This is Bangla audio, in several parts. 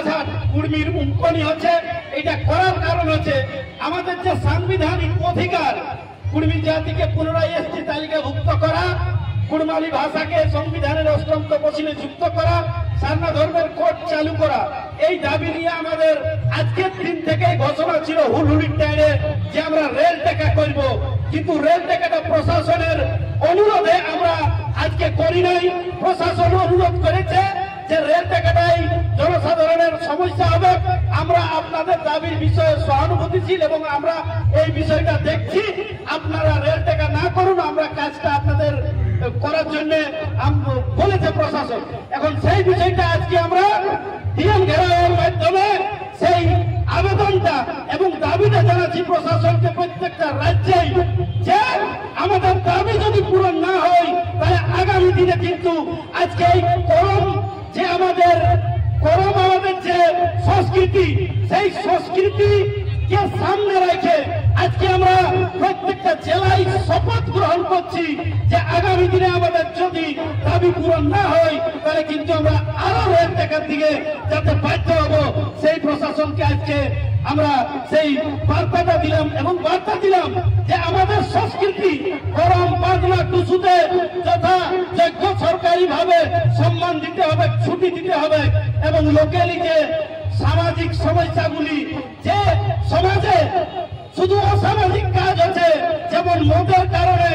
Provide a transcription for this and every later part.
মাঝার কুর্মীর উঙ্কনি হচ্ছে। এটা করার কারণ হচ্ছে আমাদের যে সাংবিধানিক অধিকার কুর্মী জাতিকে পুনরায় এসটি তালিকাভুক্ত করা, কুড়মালি ভাষাকে সংবিধানের ৮ম তফসিলে যুক্ত করা, সারনা ধর্মের কোড চালু করা, এই দাবি নিয়ে আমাদের আজকের দিন থেকে ঘোষণা ছিল হুড়হুড়ির টাইরে যে আমরা রেল টেকা করব। কিন্তু রেল টেকাটা প্রশাসনের অনুরোধে আমরা আজকে করি নাই। প্রশাসন অনুরোধ করেছে যে রেল টেকাটাই জনসাধারণের সমস্যা হবে। আমরা আপনাদের দাবির বিষয়ে সহানুভূতিশীল এবং আমরা এই বিষয়টা দেখছি। আপনারা রেল টেকা না করুন, আমরা কাজটা আপনাদের করার জন্য বলেছে প্রশাসন। এখন সেই বিষয়টা আজকে আমরা ডিএম ঘেরাওয়ের মাধ্যমে সেই আবেদনটা এবং দাবিটা জানাচ্ছি প্রশাসনকে প্রত্যেকটা রাজ্যেই যে আমাদের দাবি যদি পূরণ না হয় তাহলে আগামী দিনে কিন্তু আজকে এই করম যে আমাদের যে সংস্কৃতি, সেই সংস্কৃতিকে সামনে রেখে আজকে আমরা প্রত্যেকটা জেলায় শপথ গ্রহণ করছি যে আগামী দিনে আমাদের যদি দাবি পূরণ না হয় তাহলে কিন্তু আমরা আরো রেল টেকার দিকে যাতে বাধ্য হব। সেই প্রশাসনকে আজকে আমরা সেই বার্তাটা দিলাম এবং বার্তা দিলাম যে আমাদের সংস্কৃতি করম বাংলা টুসুতে যথাযোগ্য সরকারি ভাবে সম্মান দিতে হবে, ছুটি দিতে হবে এবং লোকালি যে সামাজিক সমস্যাগুলি যে সমাজে শুধু অসামাজিক কাজ আছে যেমন মদের কারণে,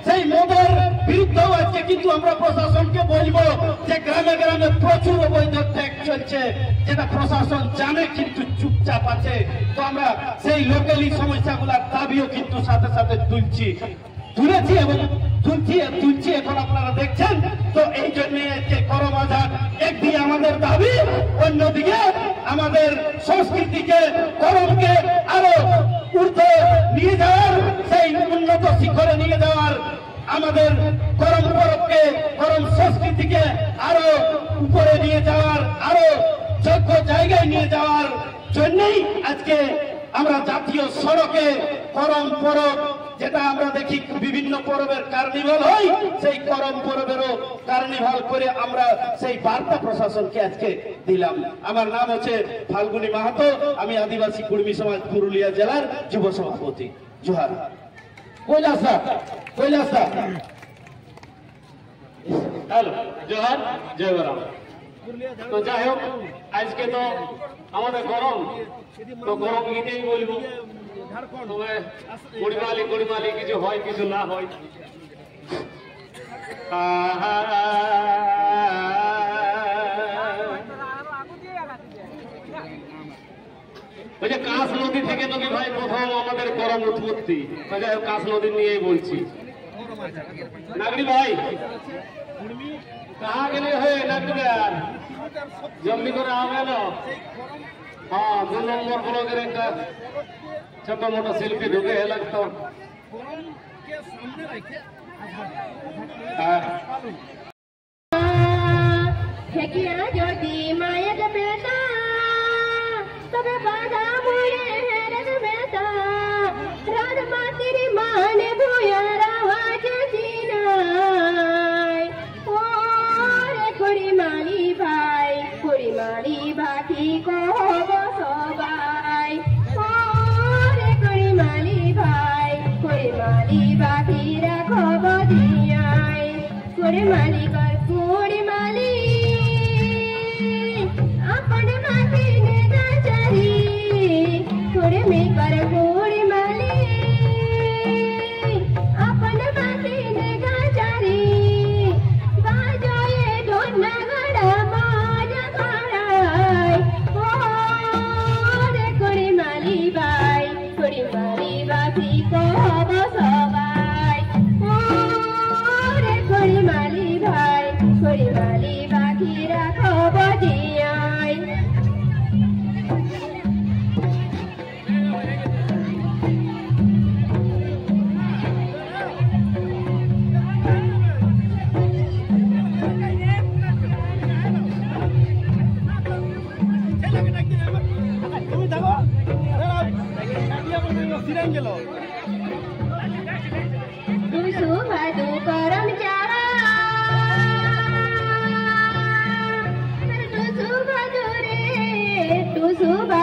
সেই মদের বিরুদ্ধেও আজকে কিন্তু আমরা প্রশাসনকে বলবো যে গ্রামে গ্রামে প্রচুর অবৈধ ট্যাক্স চলছে, যেটা প্রশাসন জানে কিন্তু চুপচাপ আছে। তো আমরা সেই লোকালি সমস্যাগুলোর দাবিও কিন্তু সাথে সাথে তুলেছি এবং তুলছি এখন আপনারা দেখছেন। তো এই জন্য আজকে করম আজাদ একদিকে আমাদের দাবি, অন্যদিকে আমাদের সংস্কৃতিকে করমকে আরো ঊর্ধ্বে নিয়ে যাওয়ার, সেই উন্নত শিখরে নিয়ে যাওয়ার, আমাদের করম পরবকে করম সংস্কৃতিকে আরো উপরে নিয়ে যাওয়ার, আরো যোগ্য জায়গায় নিয়ে যাওয়ার জন্যই আজকে আমরা জাতীয় সড়কে করম পরব, যেটা আমরা দেখি বিভিন্ন পরবের কার্নিভাল হয়, সেই করম পরবেরও কার্নিভাল করে আমরা সেই বার্তা প্রশাসনকে আজকে দিলাম। আমার নাম হচ্ছে ফাল্গুনী মাহাতো, আমি আদিবাসী কুর্মী সমাজ পুরুলিয়া জেলার যুব সভাপতি। জোহার। কৈলাসা হ্যালো, জোহার, জয় বরাম। তো যাই হোক, আজকে তো আমাদের গরম, তো গরম গীতেই বলবো। তবে কুড়িমালি কিছু হয় কিছু না হয়। ওই যে কাঁস নদী থেকে নাকি ভাই প্রথম আমাদের করম উৎপত্তি, কাঁস নদী নিয়েই বলছি। নাগরি ভাই कहाँ के लिए है नागरी यार, जल्दी करे आवे ना। हाँ, 2 नंबर ब्लॉगर का छोटा मोटा सेल्फी ढूंढे है लगता। ज्योति माया का बेटा तब बाधा मुड़े है रग बेटा रात माँ तेरी माँ ने भूया रहा जीना कुड़ी माली बाकी को बसो बाई रे कुड़ी माली बाकी रखो बदियाई कुड़ी माली कर कुड़ी माली अपने माथे ने गाचरी कुड़ी में कर कुड़ी माली अपने माथे ने गाचरी बाजो ये ढोना गड़ा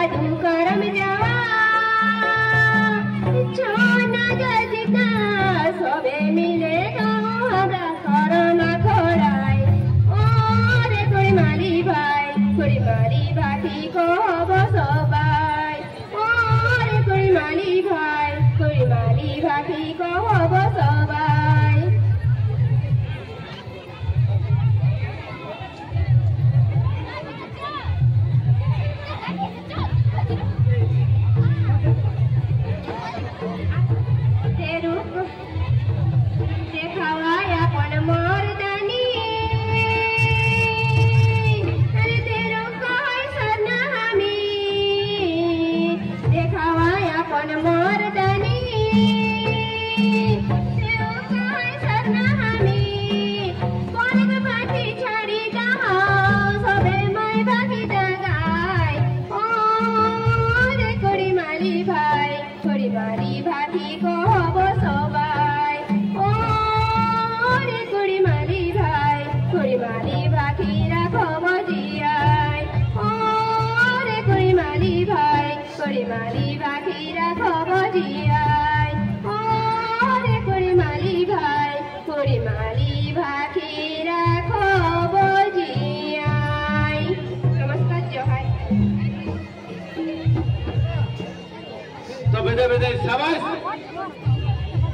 जादू करम जावा छोना जजिता सबे मिले तो हमरा करना खोराय ओरे कोड़ी माली भाटी को हबो सबाय ओरे कोड़ी माली भाटी को हबो सबाय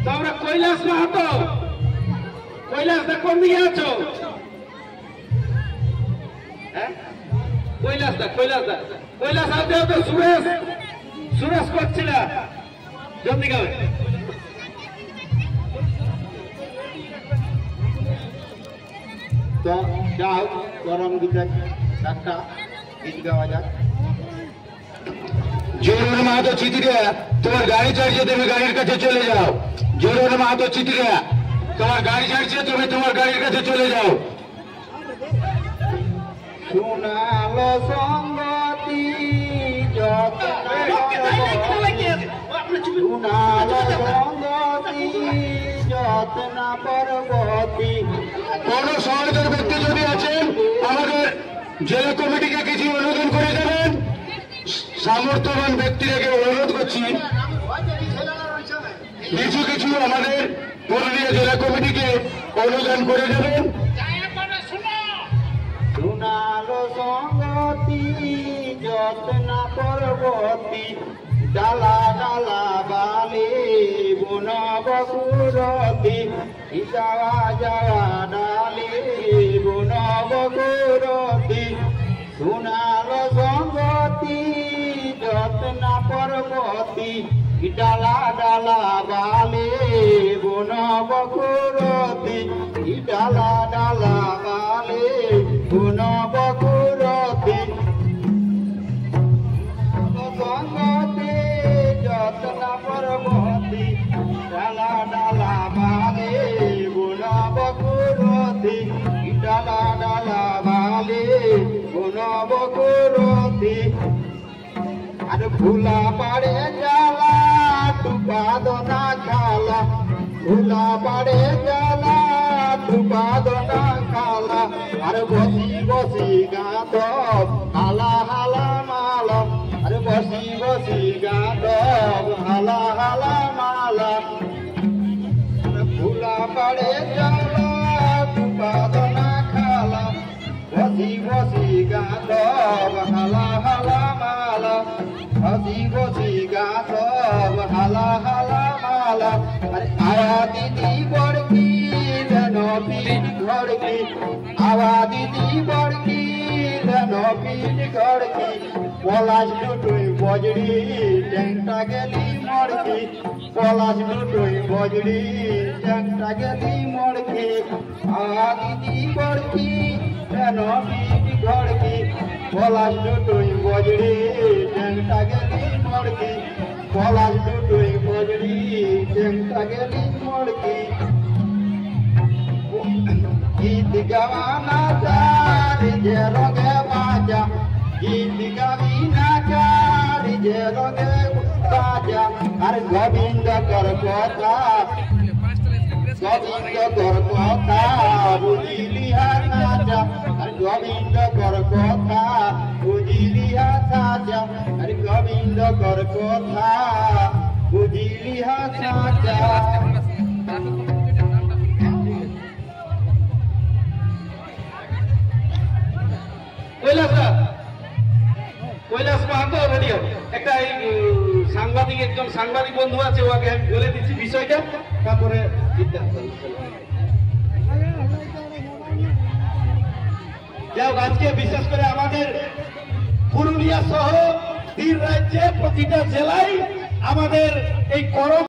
তোমরা কৈলাস মাহাতো কৈলাস দা কোন দিকে আছো হ্যাঁ কৈলাস আতে তো সুরেশ করছিল জলদি গাও তো যাও গরম দিকে একটা গীত গাওয়া যাক জোরন মাহাতো চিঠিরা তোমার গাড়ি চাইছে তুমি গাড়ির কাছে চলে যাও জোরন মাহাতো চিঠিরা তোমার গাড়ি চাইছে তুমি তোমার গাড়ির কাছে চলে যাও শোনালো সঙ্গতি শোনালো সঙ্গতি যত্না পর্বতী কোন সহৃদয় ব্যক্তি যদি আছেন আমাদের জেলা কমিটিকে কিছু অনুদান করে দেবেন সামর্থ্যবান ব্যক্তিরাকে অনুরোধ করছি কিছু আমাদের পুরুলিয়া জেলা কমিটিকে অনুদান করে দেবেন শোনালো সঙ্গতি যত্না পর্বতী ডালা ডালা বালি বন বকুরতি যাওয়া যাওয়া ডালি বন বকুরতি শোনালো সঙ্গতি যত্না পর্বতী ডালা ডালা বালি বন বকুরতি ডালা ডালা বালি বন বকুরতি সঙ্গতি যত্না পর্বতী ডালা ডালা বালি বন বকুরতি ডালা ডালা বালি বন বকুরতি আর ভুলা পাড়ে জ্বালা টুপা দোনা খালা ভুলা পাড়ে জ্বালা টুপা দোনা খালা আর বসি বসি গাঁত হালা হালা মালা আর বসি বসি গাঁত হালা হালা মালা ভুলা পাড়ে জ্বালা টুপা দোনা খালা বসি বসি গাঁত হালা হালা মালা বসি বসি গাঁত হালা হালা মালা আরে আয়া দিদি বড়কি যেন পিঠ ঘড়কি আওয়া দিদি বড়কি যেন পিঠ ঘড়কি পলাশ দুটোই বজড়ি ট্যাংটা গেলি মড়কি পলাশ দুটোই বজড়ি ট্যাংটা গেলি মড়কি আওয়া দিদি বড়কি যেন পিঠ ঘড়কি পলাশ দুটোই বজড়ি ট্যাংটা গেলি মড়কি পলাশ দুটোই বজড়ি ট্যাংটা গেলি মড়কি গীত গাওয়া না চারি যে রঙে বাজা গীত গাবি না চারি যে রঙে বাজা আর গোবিন্দ কর কথা বুঝিলি সাজা আর গোবিন্দ কর কথা বুঝিলি সাজা আর গোবিন্দকর কথা বুঝিলি হাসা কৈলাস মাহাতো রেডি হবে। একটা সাংবাদিক, একজন সাংবাদিক বন্ধু আছে, ওকে আমি বলে দিচ্ছি বিষয়টা, তারপরে যাও। আজকে বিশেষ করে আমাদের পুরুলিয়া সহ 3 রাজ্যে প্রতিটা জেলায় আমাদের এই করোনা